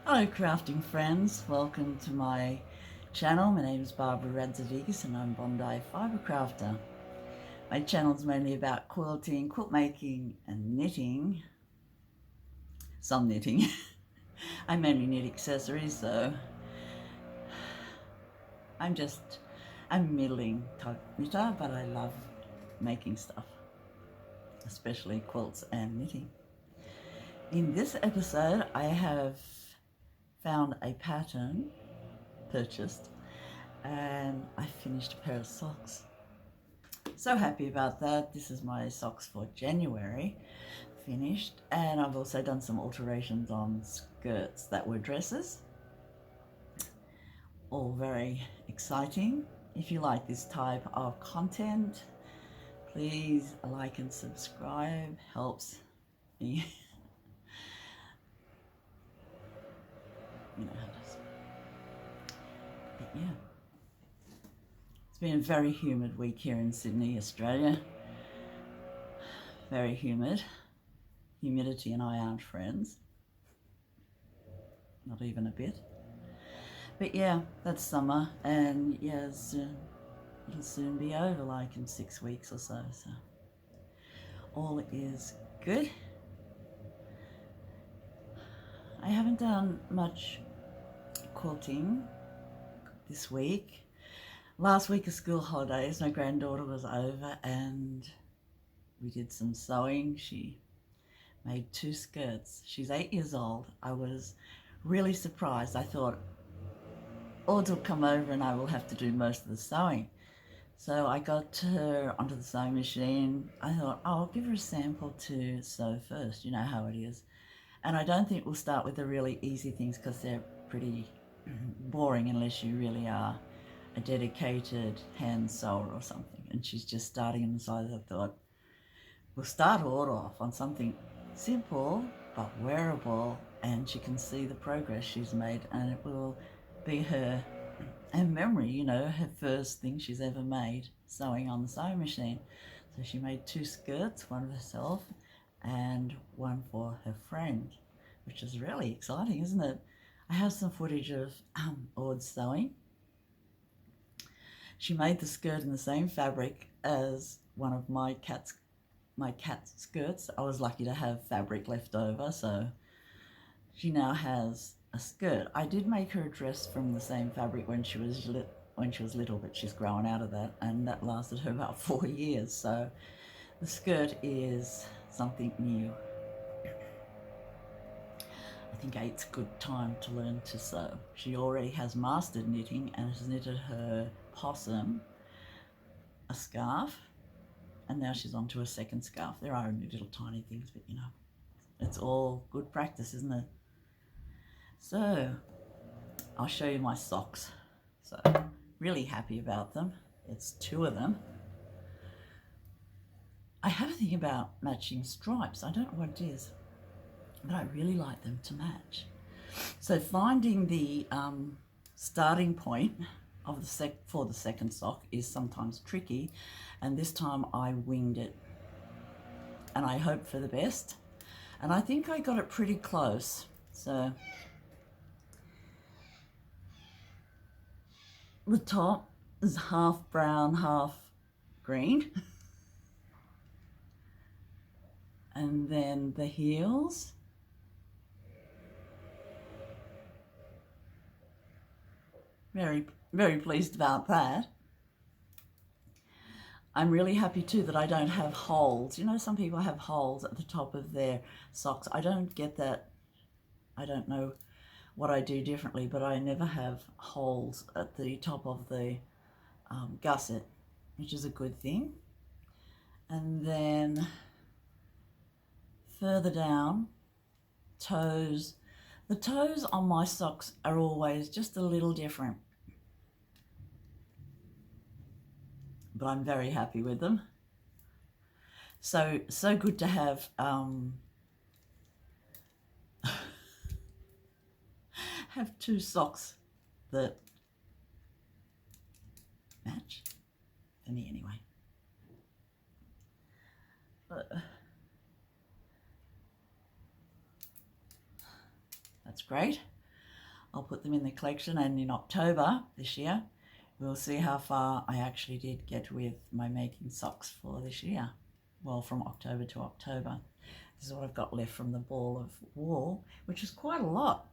Hello crafting friends, welcome to my channel. My name is Barbara Radzevicius and I'm Bondi Fibre Crafter. My channel is mainly about quilting, quilt making and knitting. Some knitting. I mainly knit accessories, so I'm a middling type knitter, but I love making stuff, especially quilts and knitting. In this episode I have found a pattern purchased and I finished a pair of socks. So happy about that. This is my socks for January finished, and I've also done some alterations on skirts that were dresses. All very exciting. If you like this type of content, please like and subscribe, helps me. You know how it is. But yeah. It's been a very humid week here in Sydney, Australia. Very humid. Humidity and I aren't friends. Not even a bit. But yeah, that's summer, and yeah, it'll soon be over, like in 6 weeks or so. So all is good. I haven't done much quilting this week. Last week of school holidays, my granddaughter was over and we did some sewing. She made 2 skirts. She's 8 years old. I was really surprised. I thought, Aud will come over and I will have to do most of the sewing. So I got her onto the sewing machine. I thought, oh, I'll give her a sample to sew first. You know how it is. And I don't think we'll start with the really easy things because they're pretty boring unless you really are a dedicated hand sewer or something. And she's just starting, and so I thought, we'll start Aud off on something simple but wearable, and she can see the progress she's made, and it will be her memory, you know, her first thing she's ever made sewing on the sewing machine. So she made 2 skirts, one for herself and one for her friend, which is really exciting, isn't it? I have some footage of Aud sewing. She made the skirt in the same fabric as one of my cat's skirts. I was lucky to have fabric left over, so she now has a skirt. I did make her a dress from the same fabric when she was little, but she's grown out of that, and that lasted her about 4 years. So the skirt is something new. I think 8's a good time to learn to sew. She already has mastered knitting and has knitted her possum a scarf, and now she's on to a second scarf. There are only little tiny things, but you know, it's all good practice, isn't it? So I'll show you my socks. So really happy about them. It's 2 of them. I have a thing about matching stripes. I don't know what it is, but I really like them to match. So finding the starting point of for the second sock is sometimes tricky, and this time I winged it, and I hope for the best, and I think I got it pretty close. So the top is half brown, half green. And then the heels. Very, very pleased about that. I'm really happy too that I don't have holes. You know, some people have holes at the top of their socks. I don't get that. I don't know what I do differently, but I never have holes at the top of the gusset, which is a good thing. And then further down, toes. The toes on my socks are always just a little different, but I'm very happy with them. So good to have have 2 socks that match, for me anyway. That's great. I'll put them in the collection, and in October this year we'll see how far I actually did get with my making socks for this year. Well, from October to October. This is what I've got left from the ball of wool, which is quite a lot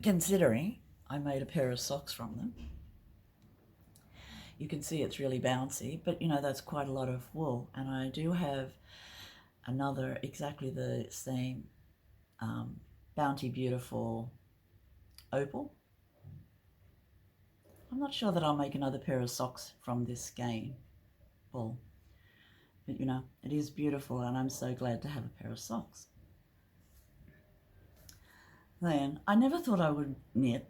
considering I made a pair of socks from them. You can see it's really bouncy, but you know, that's quite a lot of wool. And I do have another exactly the same Bounty Beautiful opal. I'm not sure that I'll make another pair of socks from this skein ball, but you know, it is beautiful and I'm so glad to have a pair of socks. Then I never thought I would knit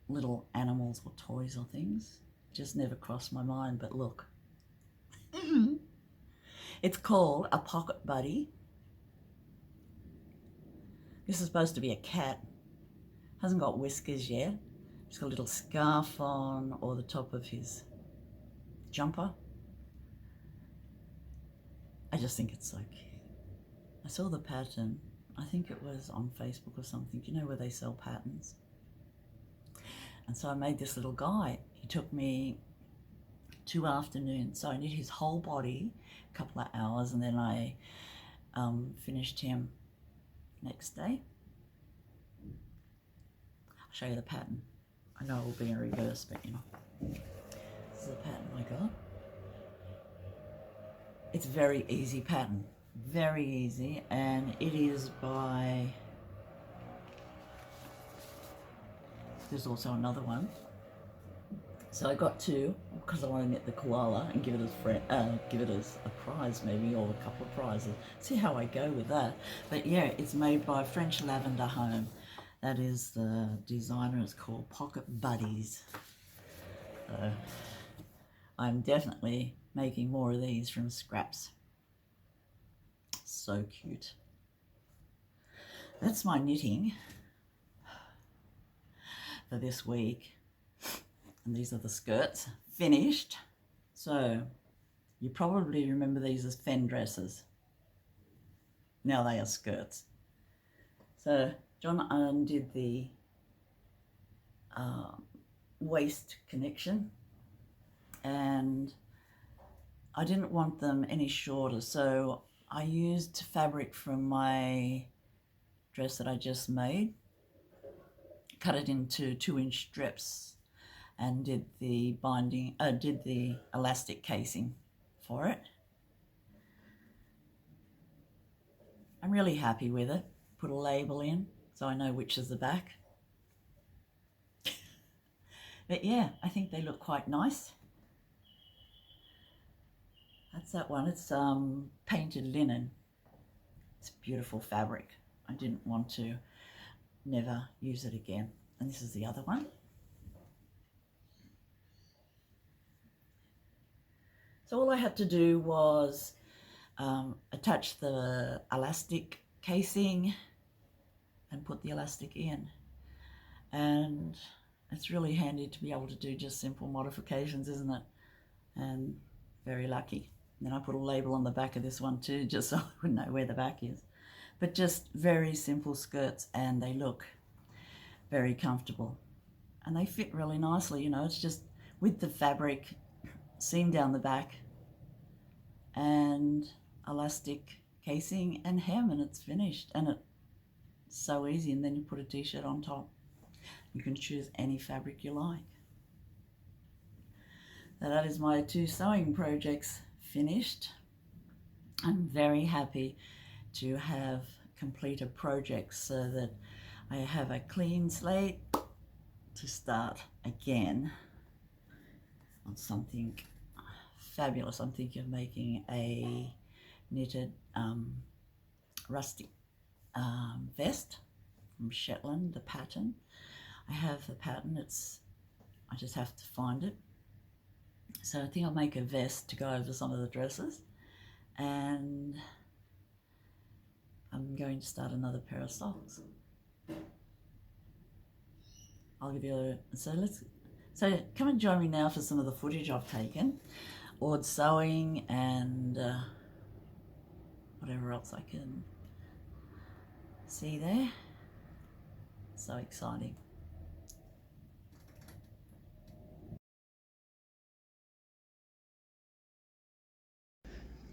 little animals or toys or things. Just never crossed my mind, but look. It's called a pocket buddy. This is supposed to be a cat. Hasn't got whiskers yet. He's got a little scarf on, or the top of his jumper. I just think it's so cute. I saw the pattern. I think it was on Facebook or something. Do you know where they sell patterns? And so I made this little guy. He took me 2 afternoons. So I knit his whole body, a couple of hours, and then I finished him next day. I'll show you the pattern. I know it will be in reverse, but you know. This is the pattern I got. It's a very easy pattern. Very easy, and it is by, there's also another one. So I got 2 because I want to knit the koala and give it as a prize maybe, or a couple of prizes. See how I go with that. But yeah, it's made by French Lavender Home. That is the designer. It's called Pocket Buddies. So I'm definitely making more of these from scraps. So cute. That's my knitting for this week. And these are the skirts finished. So you probably remember these as fen dresses. Now they are skirts. So John undid the waist connection, and I didn't want them any shorter, so I used fabric from my dress that I just made, cut it into 2-inch strips, and did the binding, did the elastic casing for it. I'm really happy with it. Put a label in so I know which is the back. But yeah, I think they look quite nice. That's that one. It's painted linen. It's beautiful fabric. I didn't want to never use it again. And this is the other one. So all I had to do was attach the elastic casing and put the elastic in. And it's really handy to be able to do just simple modifications, isn't it? And very lucky. And then I put a label on the back of this one too, just so I would know where the back is. But just very simple skirts, and they look very comfortable. And they fit really nicely, you know, it's just with the fabric, seam down the back, and elastic casing and hem, and it's finished. And it's so easy. And then you put a t-shirt on top. You can choose any fabric you like. So that is my 2 sewing projects finished. I'm very happy to have completed projects so that I have a clean slate to start again on something fabulous. I'm thinking of making a knitted rustic vest from Shetland, the pattern. I have the pattern, I just have to find it. So I think I'll make a vest to go over some of the dresses, and I'm going to start another pair of socks. I'll give you so come and join me now for some of the footage I've taken, odd sewing and whatever else I can see there. So exciting.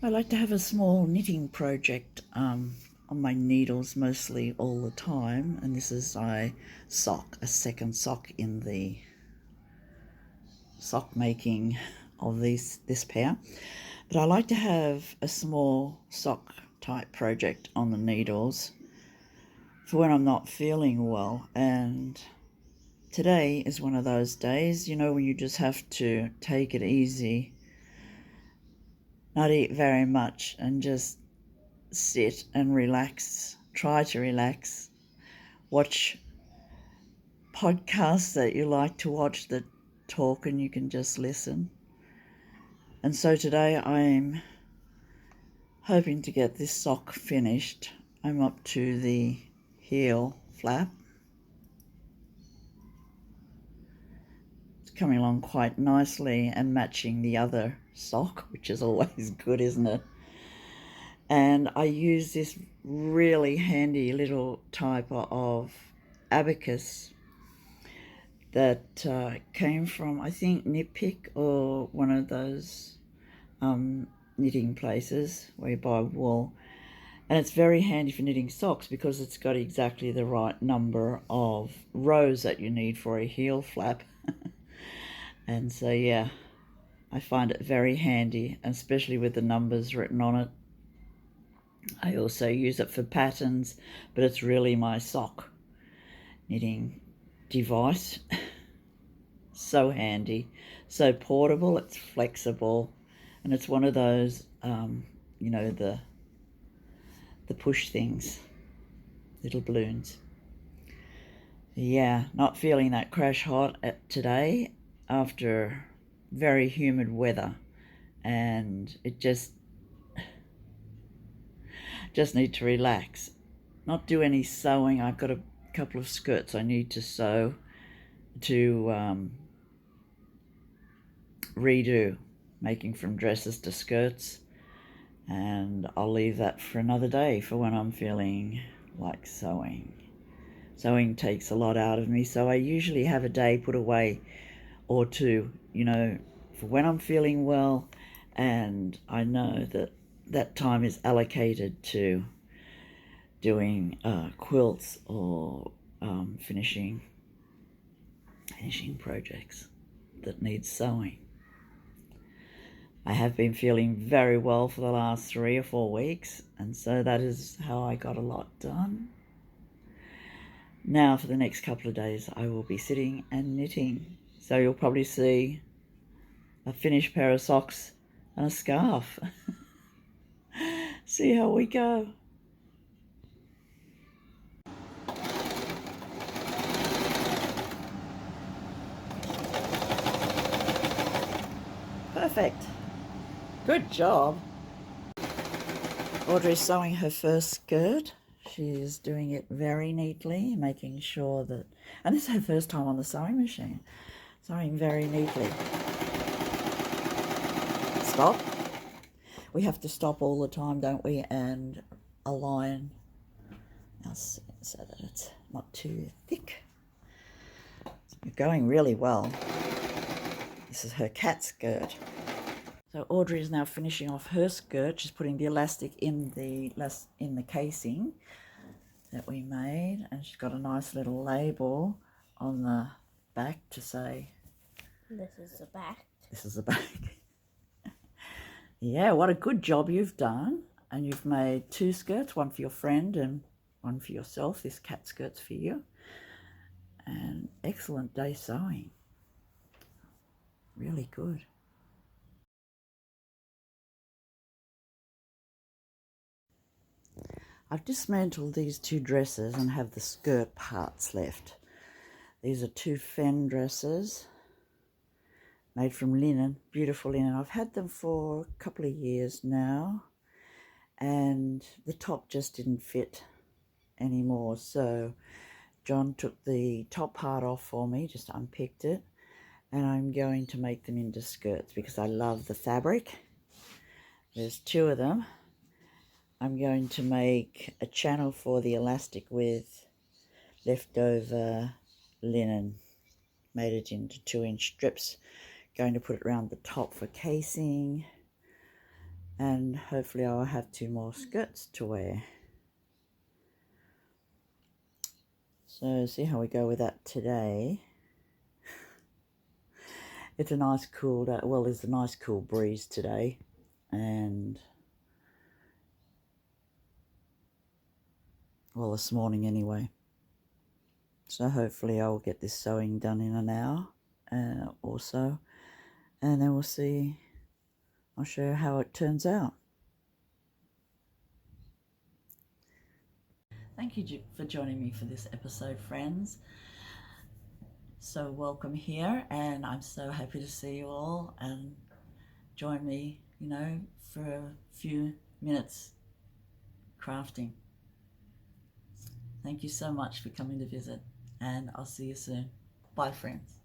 I like to have a small knitting project on my needles mostly all the time, and this is a second sock in the sock making of this pair. But I like to have a small sock type project on the needles for when I'm not feeling well, and today is one of those days, you know, when you just have to take it easy, not eat very much, and just sit and relax, try to relax, watch podcasts that you like to watch that talk and you can just listen. And so today I'm hoping to get this sock finished. I'm up to the heel flap. It's coming along quite nicely and matching the other sock, which is always good, isn't it? And I use this really handy little type of abacus that came from, I think, Knit Pick or one of those knitting places where you buy wool. And it's very handy for knitting socks because it's got exactly the right number of rows that you need for a heel flap. And so, yeah, I find it very handy, especially with the numbers written on it. I also use it for patterns, but it's really my sock knitting device. So handy, so portable, it's flexible, and it's one of those, you know, the push things, little balloons. Yeah, not feeling that crash hot today after very humid weather, and it just need to relax, not do any sewing. I've got a couple of skirts I need to sew to redo, making from dresses to skirts, and I'll leave that for another day for when I'm feeling like sewing. Sewing takes a lot out of me, so I usually have a day put away or two, you know, for when I'm feeling well, and I know that that time is allocated to doing quilts or finishing projects that need sewing. I have been feeling very well for the last 3 or 4 weeks, and so that is how I got a lot done. Now for the next couple of days I will be sitting and knitting, so you'll probably see a finished pair of socks and a scarf. See how we go. Perfect. Good job. Audrey's sewing her first skirt. She's doing it very neatly, making sure that, and this is her first time on the sewing machine, sewing very neatly. Stop. We have to stop all the time, don't we, and align so that it's not too thick. You're going really well. This is her cat skirt. So Audrey is now finishing off her skirt. She's putting the elastic in the casing that we made, and she's got a nice little label on the back to say, "This is the back." This is the back. Yeah, what a good job you've done. And you've made 2 skirts, one for your friend and one for yourself. This cat skirt's for you. And excellent day sewing. Really good. I've dismantled these 2 dresses and have the skirt parts left. These are 2 Fen dresses made from linen, beautiful linen. I've had them for a couple of years now, and the top just didn't fit anymore, so John took the top part off for me, just unpicked it, and I'm going to make them into skirts because I love the fabric. There's 2 of them. I'm going to make a channel for the elastic with leftover linen, made it into 2-inch strips. Going to put it around the top for casing, and hopefully I'll have 2 more skirts to wear. So see how we go with that today. It's a nice cool day. Well, there's a nice cool breeze today, and well, this morning anyway. So hopefully I'll get this sewing done in an hour or so, and then we'll see. I'll show you how it turns out. Thank you for joining me for this episode, friends. So welcome here, and I'm so happy to see you all and join me, for a few minutes crafting. Thank you so much for coming to visit, and I'll see you soon. Bye, friends.